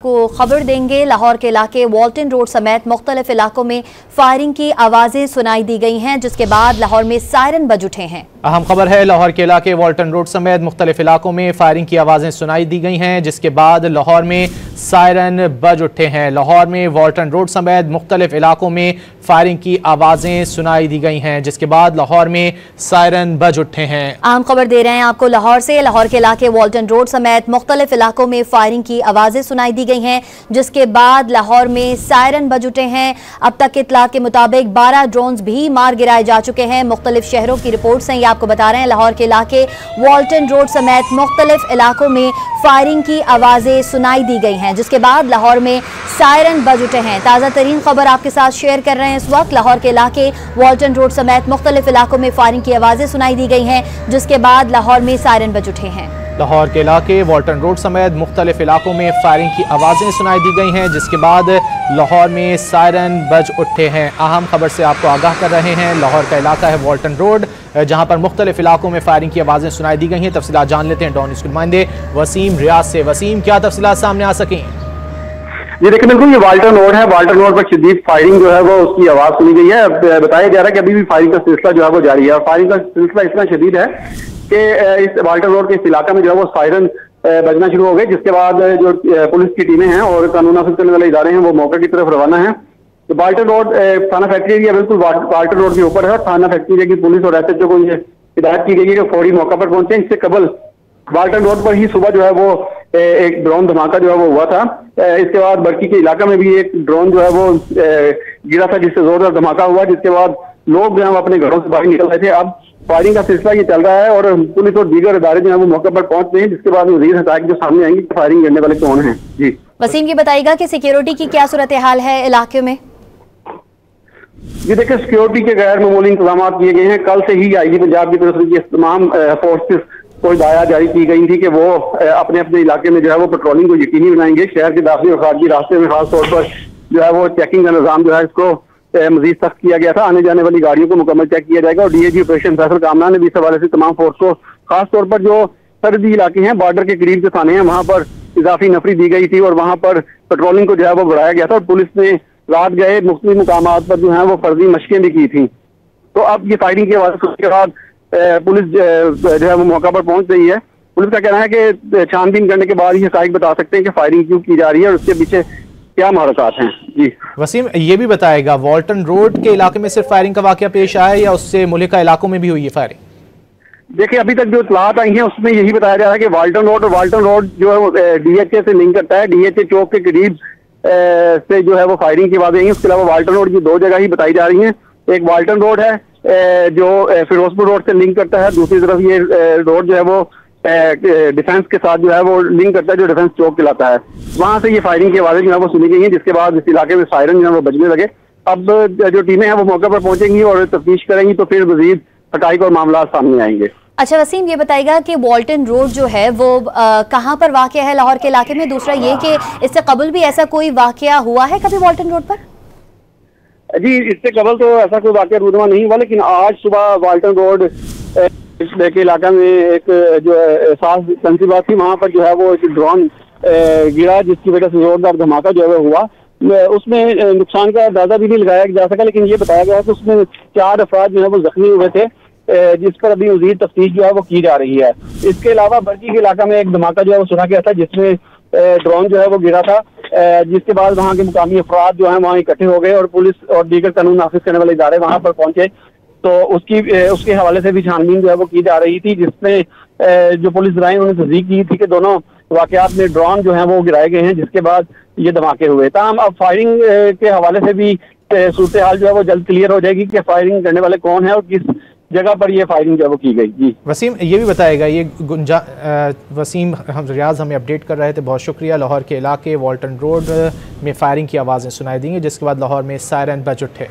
आपको खबर देंगे। लाहौर के इलाके वॉल्टन रोड समेत मुख्तलिफ इलाकों में फायरिंग की आवाज़ें सुनाई दी गई हैं, जिसके बाद लाहौर में सायरन बज उठे हैं। अहम खबर है, लाहौर के इलाके वॉल्टन रोड समेत मुख्तलिफ इलाकों में फायरिंग की आवाज़ें सुनाई दी गई हैं, जिसके बाद लाहौर में सायरन बज उठे हैं। लाहौर में वॉल्टन रोड समेत मुख्तलिफ इलाकों में फायरिंग की आवाज़ें सुनाई दी गई हैं, जिसके बाद लाहौर में सायरन बज उठे हैं। अहम खबर दे रहे हैं आपको लाहौर से। लाहौर के इलाके वॉल्टन रोड समेत मुख्तलिफ इलाकों में फायरिंग की आवाज़ें सुनाई दी गई हैं, जिसके बाद लाहौर में सायरन बज उठे हैं। अब तक के इत्तलात के मुताबिक 12 ड्रोन्स भी मार गिराए जा चुके हैं। मुख्तलिफ शहरों की रिपोर्ट्स हैं, ये आपको बता रहे हैं। लाहौर के इलाके वॉल्टन रोड समेत मुख्तलिफ इलाकों में फायरिंग की आवाज़ें सुनाई दी गई हैं, जिसके बाद लाहौर में सायरन बज उठे हैं। ताज़ा तरीन खबर आपके साथ शेयर कर रहे हैं इस वक्त। लाहौर के इलाके वॉल्टन रोड समेत मुख्तलिफ इलाकों में फायरिंग की आवाज़ें सुनाई दी गई हैं, जिसके बाद लाहौर में सायरन बज उठे हैं। लाहौर के इलाके वॉल्टन रोड समेत मुख्तलिफ इलाकों में फायरिंग की आवाज़ें सुनाई दी गई हैं, जिसके बाद लाहौर में सायरन बज उठे हैं। अहम खबर से आपको आगाह कर रहे हैं। लाहौर का इलाका है वॉल्टन रोड, जहां पर मुख्तलिफ इलाकों में फायरिंग की आवाज़ें सुनाई दी गई हैं। तफसीलात जान लेते हैं डॉन न्यूज़ के नुमाइंदे वसीम रियाज से। वसीम, क्या तफसीलात सामने आ सकें? जी देखिए, बिल्कुल ये वाल्टन रोड है। वाल्टन रोड पर शदीद फायरिंग जो है वो उसकी आवाज़ सुनी गई है। बताया जा रहा है कि अभी भी फायरिंग का सिलसिला जो है वो जारी है, और फायरिंग का सिलसिला इतना शदीद है कि इस वाल्टन रोड के इस इलाके में जो है वो सायरन बजना शुरू हो गए, जिसके बाद जो पुलिस की टीमें हैं और कानून नाफिज करने वाले इदारे हैं वो मौके की तरफ रवाना है। तो वाल्टन रोड थाना फैक्ट्री एरिया बिल्कुल वाल्टन रोड के ऊपर है। थाना फैक्ट्री एरिया की पुलिस और SHO को ये हिदायत की गई है कि फौरी मौका पर पहुंचे। इससे कबल वाल्टन रोड पर ही सुबह जो है वो एक ड्रोन धमाका जो है वो हुआ था। इसके बाद बरकी के इलाका में भी एक ड्रोन जो है वो गिरा था, जिससे जोरदार धमाका हुआ, जिसके बाद लोग जो है वो अपने घरों से बाहर निकल रहे थे। अब फायरिंग का सिलसिला ये चल रहा है और पुलिस और दीगर इदारे जो है वो मौके पर पहुंच गए हैं, जिसके बाद मज़ीद हक़ाइक़ जो सामने आएंगे कि फायरिंग करने वाले कौन हैं। जी वसीम, ये बताइएगा कि सिक्योरिटी की क्या सूरत हाल है इलाके में? जी देखिए, सिक्योरिटी के गैर मामूली इंतजाम किए गए हैं। कल से ही IG पंजाब की तरफ से तमाम फोर्सेस को हिदायत जारी की गई थी कि वो अपने अपने इलाके में जो है वो पेट्रोलिंग को यकीनी बनाएंगे। शहर के दाखिली और खारजी रास्ते में खास तौर पर जो है वो चेकिंग का निज़ाम जो है इसको मजीद सख्त किया गया था। आने जाने वाली गाड़ियों को मुकम्मल चेक किया जाएगा, और DIG ऑपरेशन फैसल कामना ने भी इस हवाले से तमाम फोर्स को खास तौर पर जो सरहदी इलाके हैं, बॉर्डर के करीब जो थाने हैं, वहाँ पर इजाफी नफरी दी गई थी और वहाँ पर पेट्रोलिंग को जो है वो बढ़ाया गया था। और पुलिस ने रात गए मुख्तलिफ मुकामात पर जो है वो फर्जी मशकें भी की थी। तो अब ये फायरिंग के बाद पुलिस जो है वो मौका पर पहुंच रही है। पुलिस का कहना है कि छानबीन करने के बाद ही हक़ाइक़ बता सकते हैं कि फायरिंग क्यों की जा रही है और उसके पीछे क्या महारतात हैं। जी वसीम, ये भी बताएगा वॉल्टन रोड के इलाके में सिर्फ फायरिंग का वाक़या पेश आया या उससे मुल्का इलाकों में भी हुई है फायरिंग? देखिए, अभी तक जो इत्तलात आई हैं उसमें यही बताया जा रहा है कि वाल्टन रोड जो है DHA से लिंक करता है। DHA चौक के करीब से जो है वो फायरिंग की आवाज़ें आई हैं। उसके अलावा वाल्टन रोड की 2 जगह ही बताई जा रही हैं। एक वाल्टन रोड है जो फिरोजपुर रोड से लिंक करता है, दूसरी तरफ ये रोड जो है वो डिफेंस के साथ जो है वो लिंक करता है, जो डिफेंस चौक कहलाता है। वहां से ये फायरिंग की आवाज़ें जो है वो सुनी गई हैं, जिसके बाद इस इलाके में सायरन जो है वो बजने लगे। अब जो टीमें हैं वो मौके पर पहुंचेंगी और तफ्तीश करेंगी, तो फिर मजीद हक़ाइक़ और मामला सामने आएंगे। अच्छा वसीम, ये बताइएगा कि वॉल्टन रोड जो है वो कहाँ पर वाक़या है लाहौर के इलाके में? दूसरा ये कि इससे कबल भी ऐसा कोई वाक़या हुआ है कभी वॉल्टन रोड पर? जी, इससे कबल तो ऐसा कोई वाक़या रूनुमा नहीं हुआ, लेकिन आज सुबह वाल्टन रोड के इलाका में एक जो एहसास तंसीबात थी, वहाँ पर जो है वो एक ड्रोन गिरा, जिसकी वजह से जोरदार धमाका जो है हुआ। उसमें नुकसान का अंदाजा भी नहीं लगाया जा सका, लेकिन ये बताया गया कि उसमें 4 अफराद जो है वो जख्मी हुए थे, जिस पर अभी मज़ीद तफ्तीश जो है वो की जा रही है। इसके अलावा बरकी के इलाका में एक धमाका जो है वो सुना गया था, जिसमें ड्रोन जो है वो गिरा था, जिसके बाद वहाँ के मुकामी अफराद जो है वहाँ इकट्ठे हो गए और पुलिस और दीगर कानून नाफिज करने वाले इदारे वहाँ पर पहुंचे। तो उसके हवाले से भी छानबीन जो है वो की जा रही थी, जिसमें जो पुलिस इदारे उन्होंने तस्दीक की थी कि दोनों वाकयात में ड्रोन जो है वो गिराए गए हैं, जिसके बाद ये धमाके हुए। ताहम अब फायरिंग के हवाले से भी सूरत हाल जो है वो जल्द क्लियर हो जाएगी कि फायरिंग करने वाले कौन है और किस जगह पर ये फायरिंग जो है वो की गई। जी वसीम, ये भी बताएगा ये वसीम हम रियाज हमें अपडेट कर रहे थे, बहुत शुक्रिया। लाहौर के इलाके वॉल्टन रोड में फायरिंग की आवाज़ें सुनाई दी, जिसके बाद लाहौर में सायरन बज उठे।